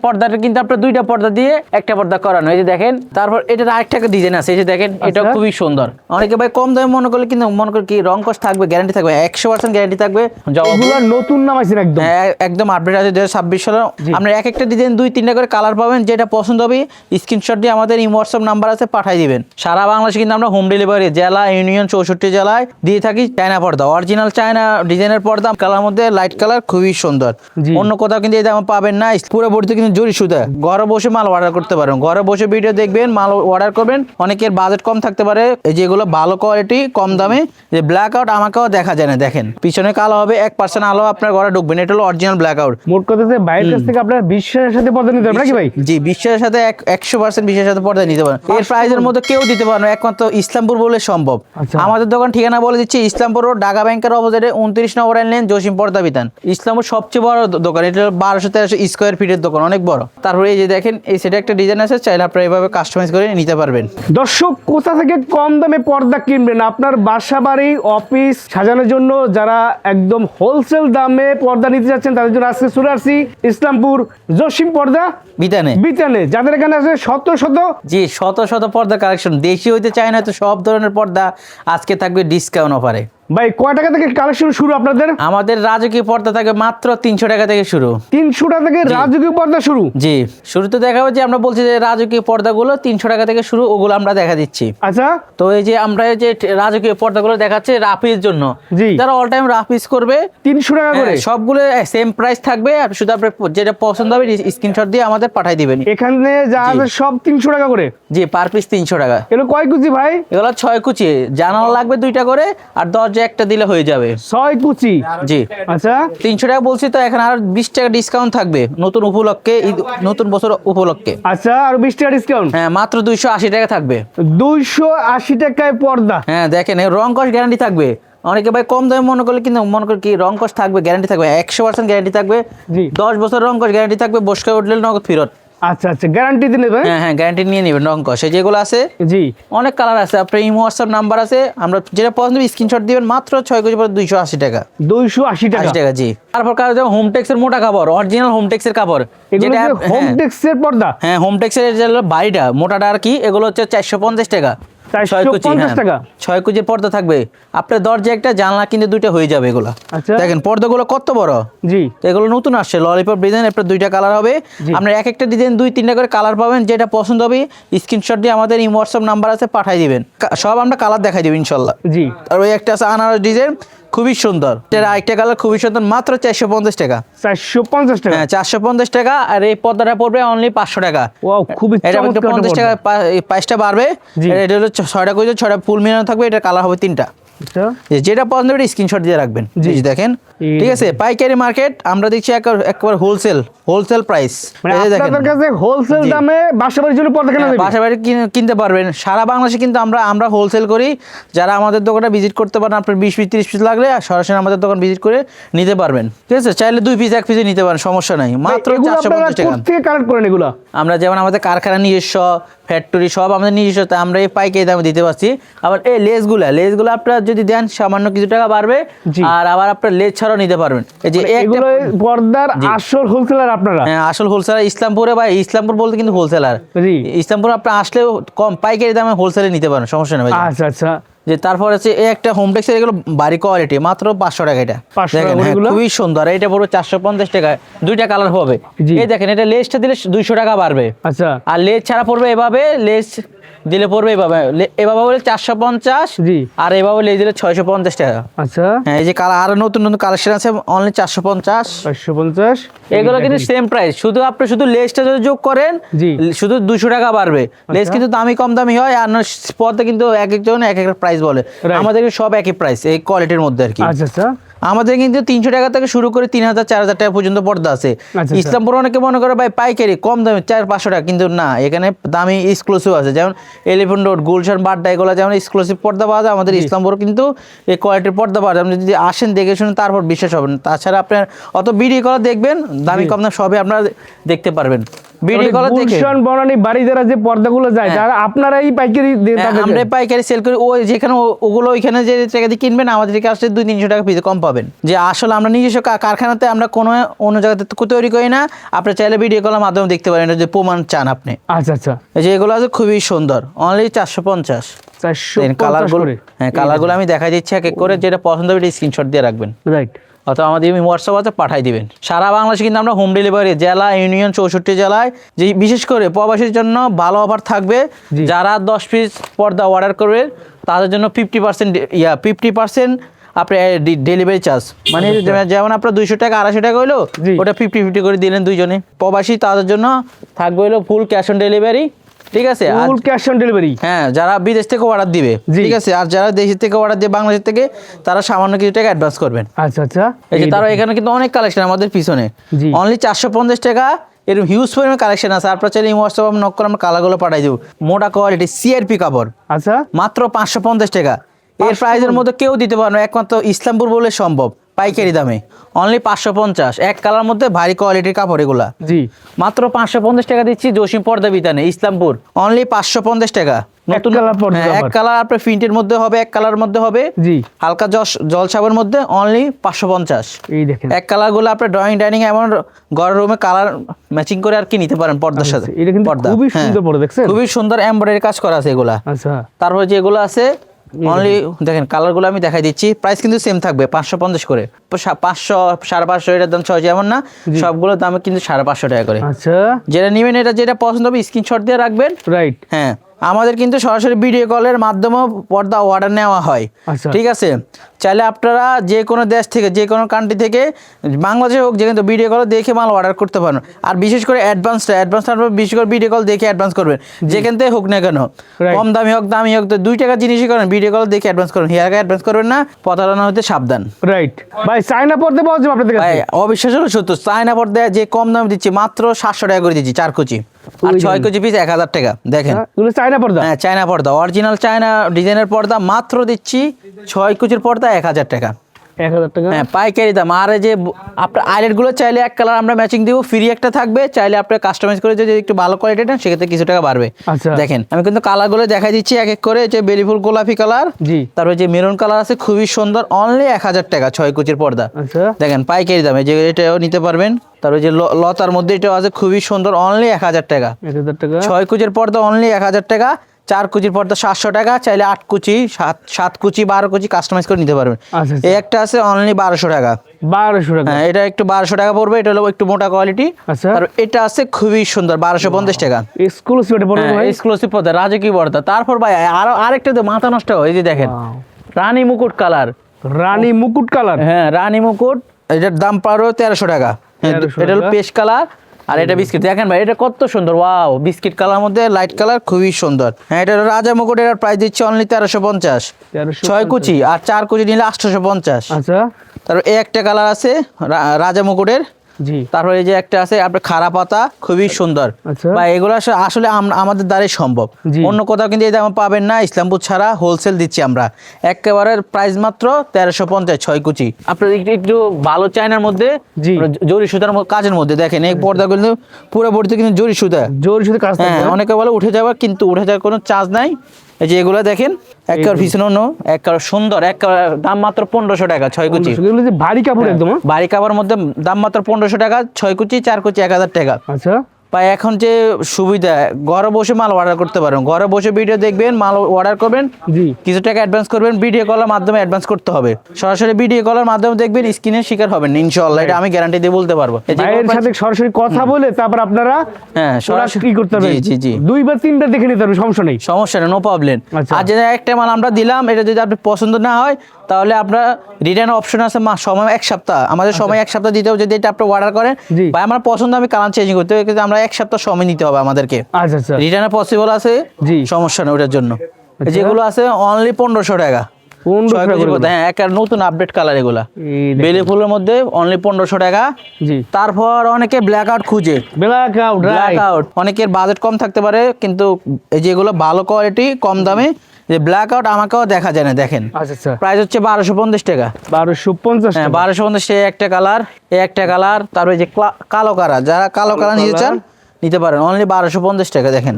পর্দাটা কিন্তু আপনার দুইটা পর্দা দিয়ে একটা পর্দা করানো, এই যে দেখেন। তারপর এটার আরেকটা ডিজাইন আছে, এই যে দেখেন, এটা খুবই সুন্দর। অনেকে ভাই কম দামে মনে করলে কিন্তু মনে করে কি রং কস থাকবে, গ্যারান্টি থাকবে, 100% গ্যারান্টি থাকবে। এগুলো নতুন নাম আছে একদম, একদম আপডেট আছে 2026 সালে। আমরা এক একটা ডিজাইন 2-3টা করে কালার পাবেন, যেটা পছন্দ হবে স্ক্রিনশট দিয়ে আমাদের হোয়াটসঅ্যাপ নাম্বার আছে, পাঠিয়ে দিবেন। সারা বাংলাদেশে কিন্তু আমরা হোম ডেলিভারি জেলা ইউনিয়ন 64 জেলায় দিয়ে থাকি। চায়না পর্দা, অরিজিনাল চায়না ডিজাইনের পর্দা, কালার মধ্যে লাইট কালার, খুবই সুন্দর। অন্য কোথাও কিন্তু এই দাম পাবেন না। পুরো বডিতে কিন্তু জরি সুতা, ঘরে বসে মাল অর্ডার করতে পারেন, ঘরে বসে ভিডিও দেখবেন, মাল অর্ডার করবেন। অনেকের বাজেট কম থাকতে পারে, এই যেগুলো ভালো কোয়ালিটি কম দামে, যে ব্ল্যাক আউট আমাকেও দেখা যায় না, দেখেন পিছনে কালো হবে, 1% আলো আপনার ঘরে ঢুকবেন, এটা হলো অরিজিনাল ব্ল্যাক আউট। মোট কথা যে বাইরের কাছ থেকে আপনার বিশ্বাসের সাথে পর্দা নিতে পারবেন নাকি ভাই? জি, বিশ্বাসের সাথে 100% বিশ্বাসের সাথে পর্দা নিতে পারেন। এর প্রাইসের মধ্যে কেউ দিতে পারে না, একমাত্র ইসলামপুর বলে সম্ভব। আমাদের দোকান ঠিকানা বলে দিচ্ছি, ইসলামপুর রোড, ঢাকা ব্যাংকের অপোজিটে 29 নম্বর লেন, জসিম পর্দা বিতান। ইসলামপুর সবচেয়ে বড় দোকান, এটা 1213 স্কয়ার ফিটের দোকান, অনেক বড়। তারপরে এই যে দেখেন, এই সেটা একটা ডিজাইন আছে, চাইলে আপনারা এইভাবে কাস্টমাইজ করে নিতে পারবেন। দর্শক, কোথা থেকে কম দামে পর্দা কিনবেন আপনার বাসা বাড়ি অফিস সাজানোর জন্য, যারা একদম হোলসেল দামে পর্দা নিতে যাচ্ছেন তাদের জন্য আজকে চলে আসছি ইসলামপুর জসিম পর্দা বিতানে, যাদের এখানে আছে শত শত পর্দা কালেকশন, দেশি হইতে চায় না তো সব ধরনের পর্দা আজকে থাকবে ডিসকাউন্ট অফারে। ভাই কয় টাকা থেকে কালেকশন শুরু আপনাদের? আমাদের রাজকীয় পর্দা থাকে মাত্র 300 টাকা থেকে শুরু। 300 টাকা থেকে রাজকীয় পর্দা শুরু? জি, শুরুতে দেখাবো যে আমরা বলছি যে রাজকীয় পর্দাগুলো 300 টাকা থেকে শুরু, ওগুলো আমরা দেখা দিচ্ছি। আচ্ছা, তো এই যে আমরা এই যে রাজকীয় পর্দাগুলো দেখাচ্ছি রাফির জন্য, যারা অল টাইম রাফিস করবে 300 টাকা করে, সবগুলো সেম প্রাইস থাকবে। আর শুধু আপনি যেটা পছন্দ হবে স্ক্রিনশট দিয়ে আমাদের পাঠিয়ে দিবেন। এখানে যা আছে সব 300 টাকা করে? জি, পার পিস 300 টাকা। এগুলো কয় কুচি ভাই? এগুলো 6 কুচি, জানালা লাগবে 2টা করে, আর দরজা একটা দিলে হয়ে যাবে 6 কুচি। জি, আচ্ছা 300 টাকা বলছি, তো এখন আর 20 টাকা ডিসকাউন্ট থাকবে নতুন উপলক্ষে, নতুন বছর উপলক্ষে। আচ্ছা, আর 20 টাকা ডিসকাউন্ট? হ্যাঁ, মাত্র 280 টাকা থাকবে। 280 টাকায় পর্দা? হ্যাঁ, দেখেন রং কস গ্যারান্টি থাকবে। অনেকে ভাই কম দামে মনে করলে কিন্তু মনে করে কি রং কস থাকবে, গ্যারান্টি থাকবে, 100% গ্যারান্টি থাকবে। 10 বছর রং কস গ্যারান্টি থাকবে, বসকা উঠলে নগদ ফেরত। আচ্ছা আচ্ছা, গ্যারান্টি দিলে ভাই? হ্যাঁ, গ্যারান্টি নিয়ে নেবেন। রং কস যেগুলো আছে, জি অনেক কালার আছে, আপনার ইমো হোয়াটসঅ্যাপ নাম্বার আছে, আমরা যেটা পছন্দ স্ক্রিনশট দিবেন। মাত্র 6 কেজি পরে 280 টাকা। 280 টাকা? জি। তারপর হোমটেক্সের মোটা কাপড়, অরিজিনাল হোমটেক্সের কাপড়, যেটা হোমটেক্সের পর্দা। হ্যাঁ, হোমটেক্সের বাড়িটা মোটাটা আর কি, এগুলো হচ্ছে 450 টাকা। 450 টাকা 6 কুচির পর্দা থাকবে। আপনার দরজা একটা, জানলা কিন্তু 2টা হয়ে যাবে এগুলা। দেখেন পর্দাগুলো কত বড়। জি, এগুলো নতুন আসছে, ললিপপ ডিজাইন, আপনার 2টা কালার হবে। আমরা এক একটা ডিজাইন 2-3টা করে কালার পাবেন, যেটা পছন্দ হবে স্ক্রিনশট দিয়ে আমাদের হোয়াটসঅ্যাপ নাম্বার আছে, পাঠিয়ে দিবেন। সব আমরা কালার দেখাই দিব ইনশাল্লাহ। জি। আর ওই একটা আছে আনারস ডিজাইন, খুবই সুন্দর। এটা আরেকটা কালার খুবই সুন্দর, মাত্র 450 টাকা। 450 টাকা? হ্যাঁ, 450 টাকা। আর এই পর্দাটা পড়বে অনলি 500 টাকা। ওয়াও, খুবই চমৎকার। 50 টাকা প্রাইসটা বাড়বে। এটা হলো 6টা করে 6টা ফুল মিলানো থাকবে, এটা কালার হবে 3টা। যেটা পছন্দ হবে স্ক্রিনশট দিয়ে রাখবেন। জি, দেখেন ঠিক আছে। পাইকারি মার্কেট আমরা দিচ্ছি একবার হোলসেল প্রাইস। আপনাদের কাছে হোলসেল দামে বাসাবাড়ির জন্য পর্দা কেনা যাবে? বাসাবাড়ি কিনতে পারবেন সারা বাংলাদেশে, কিন্তু আমরা হোলসেল করি। যারা আমাদের দোকানে ভিজিট করতে পারেন, আপনার 20 পিস 30 পিস লাগলে সরাসরি আমাদের দোকান ভিজিট করে নিতে পারবেন। ঠিক আছে, চাইলে 2 পিস 1 পিসে নিতে পারেন, সমস্যা নাই। মাত্র 450 টাকা। কোথা থেকে কালেক্ট করেন এগুলো? আমরা যেমন আমাদের কারখানা নিজস্ব, ফ্যাক্টরি সব আমাদের নিজস্ব, আমরা এই পাইকারি দামে দিতে পারছি। আবার এই লেসগুলো আপনারা যদি দেন সামান্য কিছু টাকা বাড়বে, আর আবার আপনার লেস ছাড়াও নিতে পারবেন। এই যে এগুলো পর্দার আসল হোলসেলার আপনারা? হ্যাঁ, আসল হোলসেলার ইসলামপুরে। ভাই ইসলামপুর বলতে কিন্তু হোলসেলার। ইসলামপুর আপনি আসলে কম পাইকারি দামে হোলসেলে নিতে পারেন, সমস্যা নেই। আচ্ছা আচ্ছা। যে তারপর আছে এই একটা হোমটেক্সের, এগুলো বাড়ি কোয়ালিটি, মাত্র 500 টাকা। এটা দেখেন খুবই সুন্দর, এটা পুরো 450 টাকা। 2টা কালার হবে। এই দেখেন, এটা লেসটা দিলে 200 টাকা বাড়বে। আচ্ছা, আর লেস ছাড়া পড়বে এভাবে, লেস দিলে পড়বে এভাবে বলে 450। জি, আর এভাবে লেস দিলে 650 টাকা। আচ্ছা, হ্যাঁ, এই যে কালার আরো নতুন কালেকশন আছে, অনলি 450। এগুলো কিন্তু সেম প্রাইস, শুধু লেসটা যদি যোগ করেন শুধু 200 টাকা বাড়বে। লেস কিন্তু কম দামি হয়, আর পর্দা কিন্তু এক একজন এক এক প্রাইস বলে। আমাদের সব একই প্রাইস এই কোয়ালিটির মধ্যে আর কি। আচ্ছা, আমাদের কিন্তু 300 টাকা থেকে শুরু করে 3000-4000 টাকা পর্যন্ত পর্দা আছে। ইসলামপুর অনেকে মনে করে ভাই পাইকারি কম দামে 400-500 টাকা, কিন্তু না, এখানে দামি এক্সক্লুসিভ আছে। যেমন এলিফ্যান্ট রোড, গুলশান, বাড্ডা, এগুলো যেমন এক্সক্লুসিভ পর্দা পাওয়া যায়, আমাদের ইসলামপুর কিন্তু এই কোয়ালিটির পর্দা পাওয়া যায়। আপনি যদি আসেন দেখে শুনে তারপর বিশ্বাস হবেন। তাছাড়া আপনার অত ভিডিও করা দেখবেন, দামি কম দাম সবই আপনারা দেখতে পারবেন। ভিডিও কল দেখে গুলশান বনানী বাড়ি যারা যে পর্দাগুলো যায় তারা আপনারাই পাইকারি দেন তাদেরকে? আমরা পাইকারি সেল করি, ওই যেখানে ওগুলো ওইখানে যে টাকা দিয়ে কিনবেন আমাদের কাছে 200-300 টাকা পিস কম পাবেন। যে আসলে আমরা নিজস্ব কারখানাতে আমরা কোনো অন্য জায়গাতে তৈরি করি না। আপনি চাইলে ভিডিও কলের মাধ্যমে দেখতে পারেন যে প্রমাণ চান আপনি। আচ্ছা আচ্ছা, এই যে এগুলো আছে খুবই সুন্দর, অনলি 450। 450 কালারগুলো, করে। হ্যাঁ কালারগুলো আমি দেখাই দিচ্ছি এক এক করে, যেটা পছন্দ হবে স্ক্রিনশট দিয়ে রাখবেন, রাইট। অথবা আমাদের হোয়াটসঅ্যাপ আছে পাঠাই দিবেন। সারা বাংলাদেশে কিন্তু আমরা হোম ডেলিভারি, জেলা ইউনিয়ন 64 জেলায়, যে বিশেষ করে প্রবাসীর জন্য ভালো অফার থাকবে। যারা 10 পিস পর্দা অর্ডার করবে তাদের জন্য 50% আপনার ডেলিভারি চার্জ, মানে যেমন আপনার 200 টাকা 250 টাকা হইলো, ওটা 50-50 করে দিলেন দুইজনে। প্রবাসী তাদের জন্য থাকবে হলো ফুল ক্যাশ অন ডেলিভারি, ঠিক আছে? ফুল ক্যাশ অন ডেলিভারি, হ্যাঁ, যারা বিদেশ থেকে অর্ডার দিবে, ঠিক আছে? আর যারা দেশ থেকে অর্ডার দিয়ে বাংলাদেশ থেকে, তারা সামান্য কিছু টাকা অ্যাডভান্স করবেন। আচ্ছা আচ্ছা, এই যে তারা এখানে কিন্তু অনেক কালেকশন আমাদের পিছনে, অনলি 450 টাকা এরকম হিউজ পরিমাণ কালেকশন আছে। আপনার চাইলে হোয়াটসঅ্যাপ নক করে আমরা কালারগুলো পাঠাই দেবো। মোটা কোয়ালিটি সিআরপি কাপড়, আচ্ছা, মাত্র 550 টাকা। এর প্রাইসের মধ্যে কেউ দিতে পারে না, একমাত্র ইসলামপুর বলে সম্ভব, পাইকারি দামে অনলি 550। এক কালার মধ্যে ভারী কোয়ালিটির কাপড় এগুলা, জি মাত্র 550 টাকা দিচ্ছি। জসিম পর্দা বিতানে ইসলামপুর, অনলি 550 টাকা। নতুন কালার পর্দা, এক কালার আপনার প্রিন্টের মধ্যে হবে, এক কালার মধ্যে হবে, জি হালকা জলছাপের মধ্যে, অনলি 550। এই দেখেন এক কালার গুলো আপনার ড্রয়িং ডাইনিং এমন ঘরের রুমে কালার ম্যাচিং করে আর কি নিতে পারেন পর্দার সাথে। এটা কিন্তু খুবই সুন্দর পর্দা, দেখছেন? খুবই সুন্দর এমব্রয়ডারি কাজ করা আছে এগুলা। আচ্ছা, তারপর যে এগুলো আছে অনলি দেখেন কালারগুলো আমি দেখাই দিচ্ছি, প্রাইস কিন্তু সেম থাকবে 550 করে। 500 550 এটার দাম 600 এমন না, সবগুলোর দাম কিন্তু 550 টাকা করে। আচ্ছা, যেটা নেবেন এটা যেটা পছন্দ হবে স্ক্রিনশট দিয়ে রাখবেন, রাইট। হ্যাঁ, আমাদের কিন্তু সরাসরি ভিডিও কলের মাধ্যমে পর্দা অর্ডার নেওয়া হয়, ঠিক আছে? চাইলে আপনারা যে কোনো দেশ থেকে, যে কোনো কান্ট্রি থেকে, বাংলাদেশে হোক, যে কিন্তু ভিডিও কল দেখে মাল অর্ডার করতে পারেন। আর বিশেষ করে অ্যাডভান্সটা বিশেষ করে ভিডিও কল দেখে অ্যাডভান্স করবেন, যেখান থেকে হোক না কেন, কম দামি হোক দামি হোক, তো 2 টাকার জিনিসই করেন, ভিডিও কল দেখে অ্যাডভান্স করেন। হিয়ার আগে অ্যাডভান্স করবেন না, প্রতারণা হতে সাবধান। রাইট ভাই, চায়না পর্দা পাওয়া যাবে আপনাদের কাছে? অবিশ্বাস হলো সত্য, চায়না পর্দা যে কম দামে দিচ্ছি, মাত্র 700 টাকা করে দিচ্ছি 4 কুচি, আর 6 কুচি পিস 1000 টাকা। দেখেন চায়না পর্দা, হ্যাঁ চায়না পর্দা, অরিজিনাল চায়না ডিজাইনের পর্দা, মাত্র দিচ্ছি 6 কুচির পর্দা 1000 টাকা। 1000 টাকা, হ্যাঁ পাইকারি দাম। আর এই যে আপনার আইলেট গুলো চাইলে এক কালার আমরা ম্যাচিং দিব, ফ্রি একটা থাকবে। চাইলে আপনি কাস্টমাইজ করে যদি একটু ভালো কোয়ালিটি নেন, সেক্ষেত্রে কিছু টাকা বাড়বে। দেখেন আমি কিন্তু কালার গুলো দেখাই দিচ্ছি এক এক করে। যে বেলিফুল গোলাপি কালার, জি, তারপরে যে মেরুন কালার আছে খুবই সুন্দর, অনলি 1000 টাকা 6 কুচির পর্দা। দেখেন পাইকারি দামে, যে এটাও নিতে পারবেন। তারপরে যে লতার মধ্যে এটাও আছে খুবই সুন্দর, অনলি 1000 টাকা। 6 কুচির পর্দা অনলি 1000 টাকা। 4 কুচির পর্দা 700 টাকা। চাইলে 8 কুচি, 7 কুচি, 12 কুচি কাস্টমাইজ করে নিতে পারবেন। এই একটা আছে অনলি 1200 টাকা। 1200 টাকা, হ্যাঁ এটা একটু 1200 টাকা পড়বে, এটা হলো একটু মোটা কোয়ালিটি। আর এটা আছে খুবই সুন্দর 1250 টাকা, এক্সক্লুসিভ। এটা পড়বে ভাই, এক্সক্লুসিভ পর্দা, রাজকীয় পর্দা। তারপর ভাই আরেকটা তো মাথা নষ্ট হয়, এই যে দেখেন রানী মুকুট কালার, রানী মুকুট কালার, হ্যাঁ রানী মুকুট। এটার দাম পারো 1300 টাকা। এটা হলো পেস্ট কালার, আর এটা বিস্কিট। দেখেন ভাই এটা কত সুন্দর, ওয়াও, বিস্কিট কালার মধ্যে লাইট কালার, খুবই সুন্দর। হ্যাঁ এটা রাজা মুকুট, এর প্রাইস দিচ্ছে অনলি 1350। 6 কুচি আর 4 কুচি নিলে 850। আচ্ছা, তারপর এই একটা কালার আছে রাজা মুকুটের, জি। তারপরে এই যে একটা আছে আপনার খাড়া পাতা, খুবই সুন্দর। বা এগুলো আসলে আমাদের দ্বারাই সম্ভব, অন্য কোথাও কিন্তু এই দাম পাবেন না। ইসলামপুর ছাড়া হোলসেল দিচ্ছি আমরা, একেবারে প্রাইস মাত্র 1350 6 কুচি। আপনার একটু ভালো চায়নার মধ্যে জরি সুতার কাজের মধ্যে দেখেন এই পর্দা কিন্তু পুরো ভর্তি কিন্তু জরি সুতা কাজ। হ্যাঁ অনেকে বলে উঠে যাওয়ার, কিন্তু উঠে যাওয়ার কোনো চার্জ নাই। এই যে এগুলো দেখেন একবার পিছনে একবার সুন্দর, একবার দাম মাত্র 1500 টাকা 6 কুচি। ভারী কাপড়, একদম ভারী কাপড়ের মধ্যে দাম মাত্র 1500 টাকা 6 কুচি, 4 কুচি 1000 টাকা। আচ্ছা, বা এখন যে সুবিধা, ঘরে বসে মাল অর্ডার করতে পারেন, ঘরে বসে ভিডিও দেখবেন, মাল অর্ডার করবেন, কিছু টাকা অ্যাডভান্স করবেন, ভিডিও কলের মাধ্যমে অ্যাডভান্স করতে হবে। সরাসরি ভিডিও কলের মাধ্যমে দেখবেন, স্ক্রিনের শিকার হবেন ইনশাআল্লাহ, এটা আমি গ্যারান্টি দিয়ে বলতে পারবো। এর সাথে সরাসরি কথা বলে তারপর আপনারা হ্যাঁ সরাসরি কি করতে হবে, জি জি 2 বা 3টা দেখে নিতে হবে, সমস্যা নেই, নো প্রবলেম। আর যদি একটা মাল আমরা দিলাম, এটা যদি আপনি পছন্দ না হয়, তাহলে আপনার রিটার্ন অপশন আছে, সময় 1 সপ্তাহ, আমাদের সময় 1 সপ্তাহ দিতে হবে। যদি এটা আপনি অর্ডার করেন বা আমার পছন্দ, আমি কালার চেঞ্জ করতে হবে, কিন্তু আমরা 1 সপ্তাহ সময় নিতে হবে আমাদেরকে। আচ্ছা আচ্ছা, রিটার্ন পসিবল আছে, সমস্যা নেই ওটার জন্য। যেগুলো আছে অনলি 1500 টাকা। হ্যাঁ একটা নতুন আপডেট কালার, এগুলা বেলি ফুলের মধ্যে অনলি 1500 টাকা। তারপর অনেকে ব্ল্যাক আউট খুঁজে, ব্ল্যাক আউট অনেকের বাজেট কম থাকতে পারে, কিন্তু এই যেগুলো ভালো কোয়ালিটি কম দামে, যে ব্ল্যাক আউট আমাকেও দেখা যায় না। দেখেন প্রাইস হচ্ছে 1250 টাকা। 1250, হ্যাঁ 1250 একটা কালার, এই একটা কালার। তারপরে যে কালো কালার, যারা কালো কালার নিতে চান নিতে পারেন অনলি 1250 টাকা। দেখেন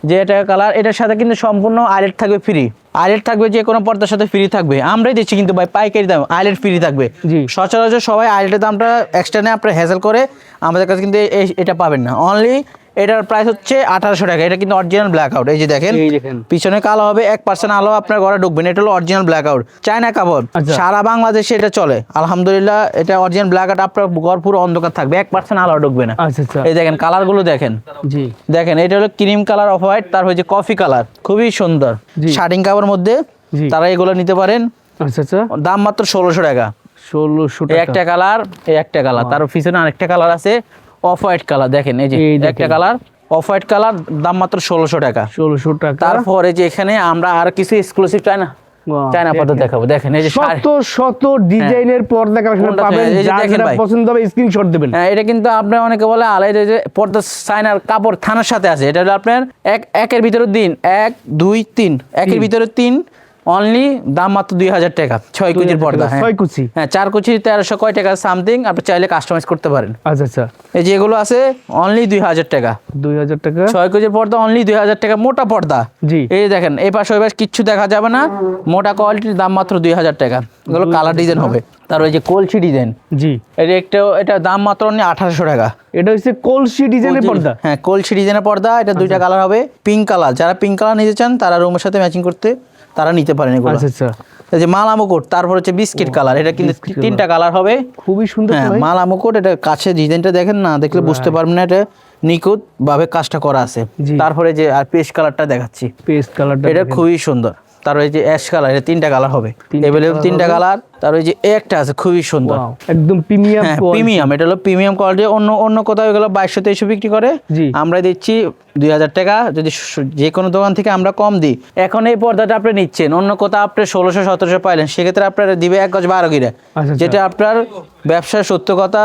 যে এটা কালার, এটার সাথে কিন্তু সম্পূর্ণ আইলেট থাকবে ফ্রি, আইলেট থাকবে যে কোনো পর্দার সাথে ফ্রি থাকবে, আমরাই দিচ্ছি কিন্তু ভাই পাইকারি দাম, আইলেট ফ্রি থাকবে। সচরাচর সবাই আইলেটের দামটা এক্সট্রা নেয়, আপনার হ্যাসেল করে, আমাদের কাছে কিন্তু এটা পাবেন না। অনলি এটার প্রাইস হচ্ছে 1800 টাকা। এটা কিন্তু অরিজিনাল ব্ল্যাক আউট, এই যে দেখেন পিছনে কালো হবে, 1% আলো আপনার ঘরে ঢুকবেন, এটা হলো অরিজিনাল ব্ল্যাক আউট, চায়না কাপড়, সারা বাংলাদেশে এটা চলে আলহামদুলিল্লাহ। এটা অরিজিনাল ব্ল্যাক আউট, আপনার ঘর পুরো অন্ধকার থাকবে, 1% আলো ঢুকবে না। এই দেখেন কালার গুলো দেখেন, দেখেন এটা হলো ক্রিম কালার, অফ হোয়াইট, তারপর যে কফি কালার, খুবই সুন্দর শার্টিং কাপড়ের মধ্যে, তারা এগুলো নিতে পারেন। দাম মাত্র 1600 টাকা। 1600 টাকা একটা কালার, এই একটা কালার, তার পিছনে আরেকটা কালার আছে অফ হোয়াইট কালার, দেখেন এই যে একটা কালার অফ হোয়াইট কালার, দাম মাত্র 1600 টাকা। 1600 টাকা। তারপরে যে এখানে আমরা আর কিছু এক্সক্লুসিভ চায়না পর্দা দেখাবো, দেখেন এই যে শত ডিজাইনের পর্দা কালেকশন পাবেন, যারা পছন্দ হবে স্ক্রিনশট দিবেন। হ্যাঁ এটা কিন্তু আপনারা অনেকে বলে আলাই যে পর্দা চায়নার কাপড় থানার সাথে আছে, এটা হলো আপনার একের ভিতরে দিন 1 2 3 একের ভিতরে 3, অনলি দাম মাত্র 2000 টাকা। 6 কুচির পর্দা, 6 কুচি, হ্যাঁ 4 কুচি 1300 কয় টাকা সামথিং, আপনি চাইলে কাস্টমাইজ করতে পারেন। আচ্ছা এই যে এগুলো আছে অনলি 2000 টাকা। 2000 টাকা 6 কুচির পর্দা অনলি 2000 টাকা, মোটা পর্দা। এই দেখেন এই পাশে ওই পাশে কিচ্ছু দেখা যাবে না, মোটা কোয়ালিটির, দাম মাত্র 2000 টাকা। এগুলো কালার ডিজাইন হবে। তার ওই যে কলসি ডিজাইন, এটা দাম মাত্র অনলি 1800 টাকা। এটা হচ্ছে কলসি ডিজাইনের পর্দা, হ্যাঁ কলসি ডিজাইনের পর্দা। এটা দুইটা কালার হবে, পিঙ্ক কালার, যারা পিঙ্ক কালার নিতে চান তারা রুমের সাথে ম্যাচিং করতে তারা নিতে পারেন এগুলো। আচ্ছা এই যে মালা মুকুট, তারপর হচ্ছে বিস্কিট কালার, এটা কিন্তু 3টা কালার হবে, খুবই সুন্দর। হ্যাঁ মালা মুকুট, এটা কাছে ডিজাইনটা দেখেন না, দেখলে বুঝতে পারবেন না এটা নিখুঁত ভাবে কাজটা করা আছে। তারপরে যে আর পেস্ট কালারটা দেখাচ্ছি, পেস্ট কালারটা এটা খুবই সুন্দর। তার ওই যে অ্যাশ কালার, এটা 3টা কালার হবে, अवेलेबल 3টা কালার। তার ওই যে একটা আছে খুবই সুন্দর, একদম প্রিমিয়াম, প্রিমিয়াম, এটা হলো প্রিমিয়াম কোয়ালিটি। অন্য কোথাও এগুলো 2200-2300 বিক্রি করে, আমরা দিচ্ছি 2000 টাকা। যদি যে কোনো দোকান থেকে আমরা কম দিই, এখন এই পর্দাটা আপনি নিচ্ছেন, অন্য কোথাও আপনি 1600-1700 পাইলেন, সেক্ষেত্রে আপনার দিবে 1 গজ 12 গিরা, যেটা আপনার ব্যবসার সত্য কথা,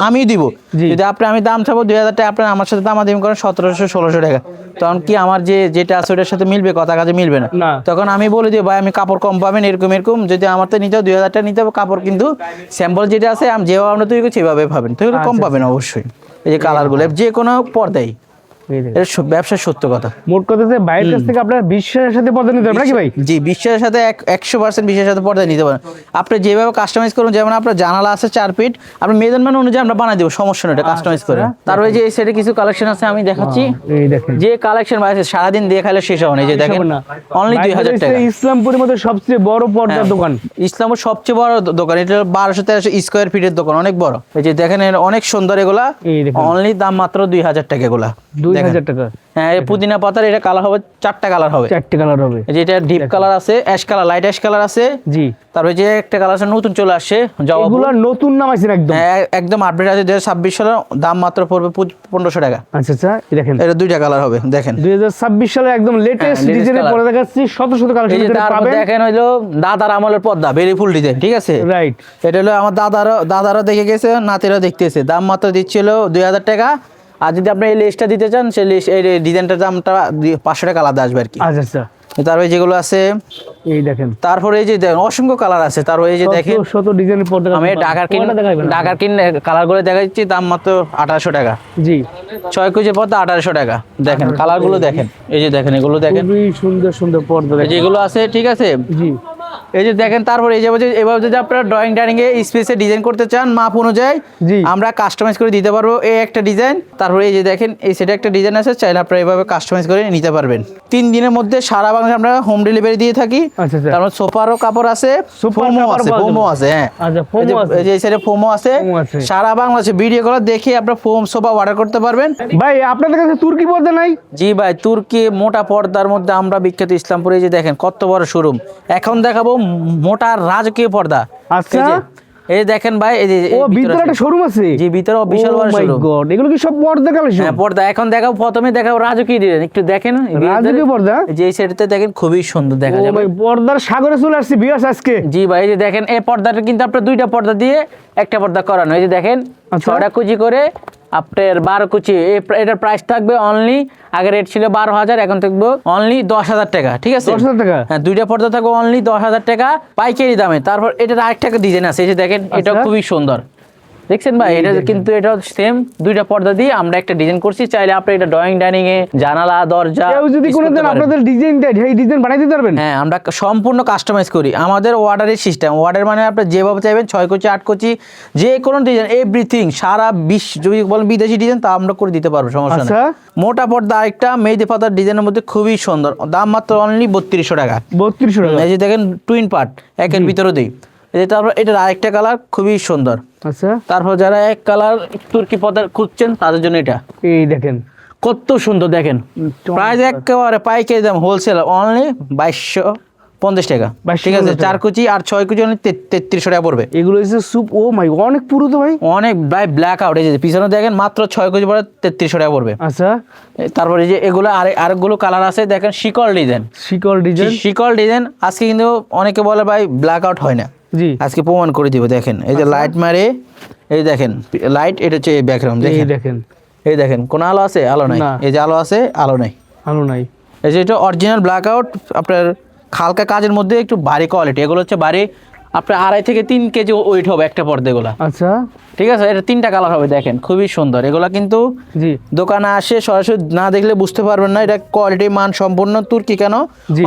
আমি দিব। যদি আমি দাম চাবো 2000 টাকা, আপনার আমার সাথে দামাদামি করেন 1700-1600 টাকা, তখন কি আমার যেটা আছে ওটার সাথে মিলবে, কথা কাজে মিলবে না। তখন আমি বলে দিই ভাই আমি কাপড় কম পাবেন, এরকম, যদি আমার তো নিতে 2000 টাকা নিতে হবে, কাপড় কিন্তু স্যাম্পল যেটা আছে আমি যেভাবে আমরা তৈরি করছি সেভাবে পাবেন, তো কম পাবেন অবশ্যই। এই যে কালারগুলো যে কোনো পর্দাই, ব্যবসার সত্য কথা। মোট কথা যে বাইরের কাছ থেকে আপনার বিশ্বাসের সাথে পর্দা নিতে পারেন নাকি ভাই? জি বিশ্বাসের সাথে 100% বিশ্বাসের সাথে পর্দা নিতে পারেন। আপনি যেভাবে কাস্টমাইজ করুন, যেমন আপনার জানালা আছে 4 ফিট, আপনি মেজারমেন্ট অনুযায়ী আমরা বানিয়ে দেবো, সমস্যা নেই, এটা কাস্টমাইজ করে। তারপরে যে এই সাইডে কিছু কালেকশন আছে আমি দেখাচ্ছি, এই দেখেন যে কালেকশন আছে সারাদিন দিয়ে খাইলে শেষ হবে না। এই যে দেখেন অনলি 2000 টাকা। ইসলামপুরের মধ্যে সবচেয়ে বড় পর্দার দোকান, ইসলামপুর সবচেয়ে বড় দোকান, এটা 1200-1300 স্কয়ার ফিটের দোকান, অনেক বড়। এই যে দেখেন অনেক সুন্দর, এগুলা অনলি দাম মাত্র 2000 টাকা। এগুলা 2000 টাকা। হ্যাঁ পুদিনা পাতার এটা কালার হবে, 4টা কালার হবে, 4টা কালার হবে। এই যে এটা ডিপ কালার আছে, ash colour, light ash colour আছে। জি তারপরে যে একটা কালার আছে নতুন চলে আসছে, এগুলো নতুন নাম আছে একদম, হ্যাঁ একদম আপডেট আছে, 2026 সালে, দাম মাত্র পড়বে 1500 টাকা। আচ্ছা আচ্ছা দেখেন এটা 2টা কালার হবে, দেখেন 2026 সালে একদম লেটেস্ট ডিজাইনের পরে দেখাচ্ছি, শত শত কালেকশন পাবেন। দেখেন হলো দাদার আমলের পর্দা, ভেরি ফুল ডিজাইন, ঠিক আছে রাইট। এটা হলো আমার দাদারও দেখে গেছে, নাতিরাও দেখতেছে, দাম মাত্র দিচ্ছিল 2000 টাকা। আর যদি আপনি এই লেসটা দিতে চান, সেই লেস এই ডিজাইনটার দামটা 500 টাকা আলাদা আসবে আর কি। আচ্ছা আচ্ছা। তারপরে যেগুলো আছে এই দেখেন, তারপরে এই যে দেখেন অসংখ্য কালার আছে, তারপরে এই যে দেখেন শত ডিজাইনের পর্দা, আমি ঢাকার কিন কালারগুলো দেখাচ্ছি, দাম মাত্র 1800 টাকা। জি 6 কুচির পর্দা 1800 টাকা। দেখেন কালারগুলো দেখেন, এই যে দেখেন এগুলো দেখেন, খুবই সুন্দর সুন্দর পর্দা যেগুলো আছে, ঠিক আছে জি। এই যে দেখেন, তারপরে এই যে এভাবে যদি আপনারা ড্রয়িং ডাইনিং এ স্পেসে ডিজাইন করতে চান, মাপ অনুযায়ী আমরা কাস্টমাইজ করে দিতে পারবো। এই একটা ডিজাইন, তারপরে এই যে দেখেন এই সেটা একটা ডিজাইন আছে, চাইলে আপনারা এইভাবে কাস্টমাইজ করে নিতে পারবেন। 3 দিনের মধ্যে সারা বাংলাদেশে আমরা হোম ডেলিভারি দিয়ে থাকি। তারপর সোফারও কাপড় আছে, ফোমও আছে, হ্যাঁ এই যে এই সাইডে ফোমও আছে, সারা বাংলাদেশে ভিডিও কল দেখে আপনারা ফোম সোফা অর্ডার করতে পারবেন। ভাই আপনাদের কাছে তুর্কি পর্দা নাই? জি ভাই, তুর্কি মোটা পর্দার মধ্যে আমরা বিখ্যাত ইসলামপুরে। এই যে দেখেন কত বড় শোরুম, এখন দেখাবো মোটা রাজকীয় পর্দা। আচ্ছা এই দেখেন ভাই, এই যে ভিতরে একটা শোরুম আছে। জি ভিতরে বিশাল বড় শোরুম। গড, এগুলো কি সব পর্দা কালেকশন? হ্যাঁ পর্দা। এখন দেখাও, প্রথমে দেখাও রাজকীয় ডিজাইন, একটু দেখেন রাজকীয় পর্দা। যে এই সাইডতে দেখেন খুবই সুন্দর দেখা যাবে, পর্দার সাগরে চলে আসছে ভিউয়ার্স আজকে। জি ভাই এই যে দেখেন, এই পর্দাটা কিন্তু আপনারা 2টা পর্দা দিয়ে একটা পর্দা করানো। এই যে দেখেন 6টা কুচি করে আপনার 12 কুচি, এটার প্রাইস থাকবে অনলি, আগে রেট ছিল 12,000, এখন থাকবে অনলি 10,000 টাকা, ঠিক আছে 10,000 টাকা। হ্যাঁ 2টা পর্দা থাকবে অনলি 10,000 টাকা পাইকারি দামে। তারপর এটার আরেকটা ডিজাইন আছে, এই যে দেখেন এটা খুবই সুন্দর, দেখছেন ভাই, এটা কিন্তু এটা সেম দুইটা পর্দা দিয়ে আমরা একটা ডিজাইন করছি। চাইলে আপনি এটা ড্রয়িং ডাইনিং এ জানালা দরজা কেউ যদি কোনোদিন আপনাদের ডিজাইন দেয় এই ডিজাইন বানাই দিতে পারবেন? হ্যাঁ, আমরা সম্পূর্ণ কাস্টমাইজ করি। আমাদের অর্ডারের সিস্টেম, অর্ডার মানে আপনি যেভাবে চাইবেন 6 কোচি 8 কোচি যে কোনো ডিজাইন এভরিথিং সারা বিশ্ব যদি বলেন বিদেশি ডিজাইন তা আমরা করে দিতে পারবো, সমস্যা নেই। মোটা পর্দা আরেকটা মেহেদি পাতার ডিজাইনের মধ্যে খুবই সুন্দর, দাম মাত্র অনলি 3200 টাকা। 3200 টাকা। এই যে দেখেন টুইন পার্ট একের ভিতরে দেই। এই যে তারপর এটার আরেকটা কালার খুবই সুন্দর। আচ্ছা, তারপর যারা এক কালার তুর্কি পর্দা খুঁজছেন তাদের জন্য এটা। এই দেখেন কত সুন্দর, দেখেন প্রাইস একেবারে পাইকারি দাম, হোলসেল অনলি 2250 টাকা। ঠিক আছে, 4 কুচি আর 6 কুচি অনলি 3300 টাকা পড়বে। এগুলো হচ্ছে সুপ, ও মাই অনেক পুরো তো ভাই, অনেক ব্ল্যাক আউট। এই যে পিছনে দেখেন মাত্র 6 কুচি পড়ে 3300 টাকা পড়বে। আচ্ছা, তারপরে এই যে এগুলো আরেকগুলো কালার আছে, দেখেন শিকল ডিজাইন। শিকল ডিজাইন আজকে কিন্তু অনেকে বলে ভাই ব্ল্যাক আউট হয় না, জি আজকে প্রমাণ করে দিব। দেখেন এই যে লাইট মারে, এই দেখেন লাইট, এটা হচ্ছে ব্যাকগ্রাউন্ড। দেখেন এই দেখেন কোন আলো আছে, আলো নাই। এই যে আলো আছে, আলো নাই। এই যে এটা অরিজিনাল ব্ল্যাক আউট, আপনার হালকা কাজের মধ্যে একটু ভারী কোয়ালিটি। এগুলো হচ্ছে ভারী, আপনার 2.5 থেকে 3 কেজি ওয়েট হবে একটা পর্দা এগুলা। আচ্ছা, ঠিক আছে, এটা 3টা কালার হবে, দেখেন খুবই সুন্দর। এগুলা কিন্তু জি দোকানে আসে সরাসরি না দেখলে বুঝতে পারবেন না এটা কোয়ালিটি মান সম্পূর্ণ তুর্কি কেন,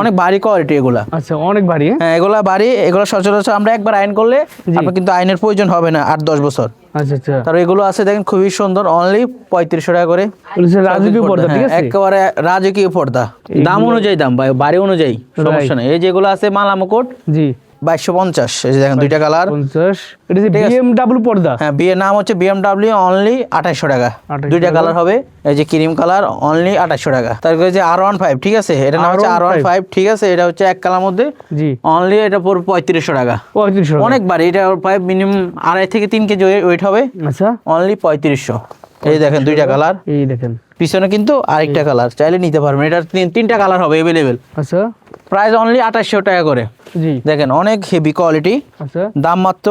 অনেক ভারী কোয়ালিটি এগুলা। আচ্ছা, অনেক ভারী। হ্যাঁ, এগুলা ভারী। এগুলা সচরাচর আমরা একবার আয়রন করলে আপনার কিন্তু আয়রনের প্রয়োজন হবে না 8-10 বছর। আচ্ছা আচ্ছা, তার এগুলো আছে দেখেন খুবই সুন্দর, অনলি 3500 টাকা করে। রাজকীয় পর্দা, ঠিক আছে, একেবারে রাজকীয় পর্দা, দাম অনুযায়ী দাম ভাই, বাড়ি অনুযায়ী সমস্যা নেই। এই যেগুলো আছে মালা মুকুট, জি 2250। এই যে দেখেন দুইটা কালার 50। এটা যে BMW পর্দা, হ্যাঁ বিয়ের নাম হচ্ছে BMW, অনলি 2800 টাকা। দুইটা কালার হবে, এই যে ক্রিম কালার অনলি 2800 টাকা। তারপরে যে R15, ঠিক আছে, এটা নাম হচ্ছে R15, ঠিক আছে, এটা হচ্ছে এক কালার মধ্যে, জি অনলি এটা পুরো 3500 টাকা। অনেক বাড়ি, এটা প্রায় মিনিমাম 2.5 থেকে 3 কেজি ওয়েট হবে। আচ্ছা, অনলি 3500। এই দেখেন দুইটা কালার, এই দেখেন পিছনে কিন্তু আরেকটা কালার, চাইলে নিতে পারবেন। এটা 3টা কালার হবে अवेलेबल। আচ্ছা, প্রাইস অনলি 2800 টাকা করে। জি দেখেন অনেক হেভি কোয়ালিটি। আচ্ছা, দাম মাত্র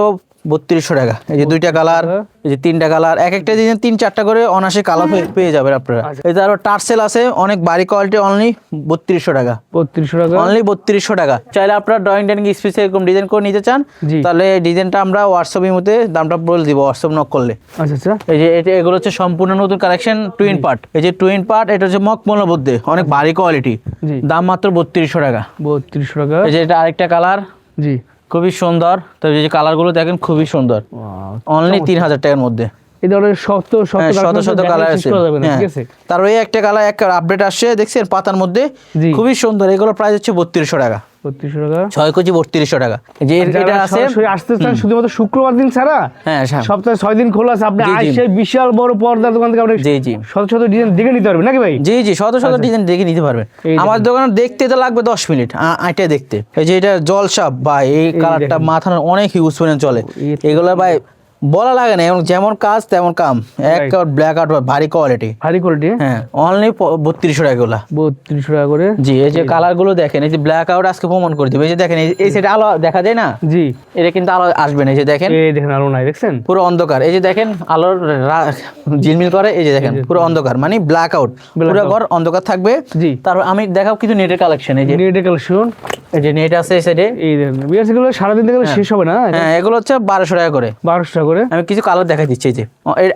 3200 টাকা। এই যে দুইটা কালার, এই যে 3টা কালার, এক একটা ডিজাইন 3-4টা করে অনাসে কালার পেয়ে যাবেন আপনারা। এই যে আরো টার্সেল আছে, অনেক ভারী কোয়ালিটি, অনলি 3200 টাকা। 3200 টাকা, অনলি 3200 টাকা। চাইলে আপনারা ড্রয়িং ডাইনিং স্পেসে এরকম ডিজাইন করে নিতে চান, তাহলে ডিজাইনটা আমরা হোয়াটসঅ্যাপের মধ্যে দামটা বলে দিব, হোয়াটসঅ্যাপ নক করলে। আচ্ছা আচ্ছা, এই যে এগুলো হচ্ছে সম্পূর্ণ নতুন কালেকশন, টুইন পার্ট। এই যে টুইন পার্ট, এটা হচ্ছে মখমলের মধ্যে অনেক ভারী কোয়ালিটি, দাম মাত্র 3200 টাকা। 3200 টাকা। এই যে এটা আরেকটা কালার, জি খুবই সুন্দর। তো এই যে কালারগুলো দেখেন খুবই সুন্দর, অনলি 3000 টাকার মধ্যে। এই ধরনের শত কালার আছে। তারপরে এই একটা কালার এক আপডেট আসছে, দেখছেন পাতার মধ্যে, খুবই সুন্দর। এগুলো প্রাইস হচ্ছে 3200 টাকা। 3200 টাকা, 6 কেজি 3200 টাকা। যে এটা আছে আসতে চান শুধুমাত্র শুক্রবার দিন ছাড়া, হ্যাঁ সপ্তাহে 6 দিন খোলা আছে। আপনি আইসে বিশাল বড় পর্দার দোকান থেকে আপনি জি শত শত ডিজাইন দেখে নিতে পারবেন নাকি ভাই? জি জি, শত শত ডিজাইন দেখে নিতে পারবেন। আমার দোকানে দেখতে তো লাগবে 10 মিনিট, আইটা দেখতে। এই যে এটা জলসাপ ভাই, এই কালারটা মাথা অনেক হিউজ পরিমাণ চলে। এগুলো ভাই বলা লাগে না, এবং যেমন কাজ তেমন কাম, এক ব্ল্যাক আউট ভারী কোয়ালিটি, হ্যাঁ অনলি 3200 টাকা গুলা। 3200 টাকা করে। জি এই যে কালার গুলো দেখেন, এই যে ব্ল্যাক আউট আজকে প্রমাণ করে দিবে। এই যে দেখেন এই সেটা আলো দেখা যায় না, জি এটা কিন্তু আলো আসবে না। এই যে দেখেন, এই দেখেন আলো নাই, দেখছেন পুরো অন্ধকার। এই যে দেখেন আলোর ঝিলমিল করে, এই যে দেখেন পুরো অন্ধকার, মানে ব্ল্যাক আউট, পুরো ঘর অন্ধকার থাকবে। জি তারপর আমি দেখাবো কিছু নেটের কালেকশন। এই যে নেটের কালেকশন, এই যে নেট আছে এই সাইডে, এই দেখেন বিয়াস গুলো সারাদিন দেখলে শেষ হবে না। হ্যাঁ এগুলো হচ্ছে 1200 টাকা করে। 1200 টাকা করে। আমি কিছু কালার দেখা দিচ্ছি। এই যে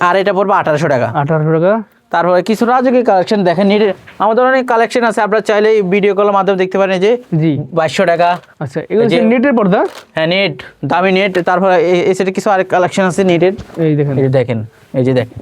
আর এটা পড়বে 1800 টাকা। 1800 টাকা। তারপরে কিছু রাজকীয় কালেকশন দেখেন, নেটের আমাদের অনেক কালেকশন আছে, আপনারা চাইলে ভিডিও কলের মাধ্যমে দেখতে পারেন। যে জি 2200 টাকা। আচ্ছা, এগুলো নেটের পর্দা, হ্যাঁ নেট, দামি নেট। তারপরে এই সাইডে কিছু আরেক কালেকশন আছে নেটের, এই দেখেন, এই যে দেখেন, এই যে দেখেন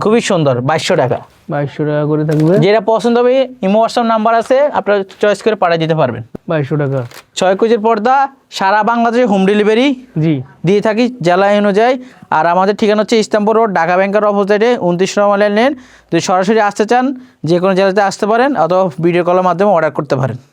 খুবই সুন্দর, 2200 টাকা। 2200 টাকা করে থাকবে। যেটা পছন্দ হবে ইমো হোয়াটসঅ্যাপ নাম্বার আছে, আপনারা চয়েস করে পাঠিয়ে দিতে পারবেন। 2200 টাকা। 6 কেজির পর্দা, সারা বাংলাদেশে হোম ডেলিভারি জি দিয়ে থাকি জেলা অনুযায়ী। আর আমাদের ঠিকানা হচ্ছে ইস্তাম্বুল রোড, ঢাকা ব্যাংকের অপোজিটে 29 নম্বর লেন। যদি সরাসরি আসতে চান যে কোনো জেলাতে আসতে পারেন, অথবা ভিডিও কলের মাধ্যমে অর্ডার করতে পারেন।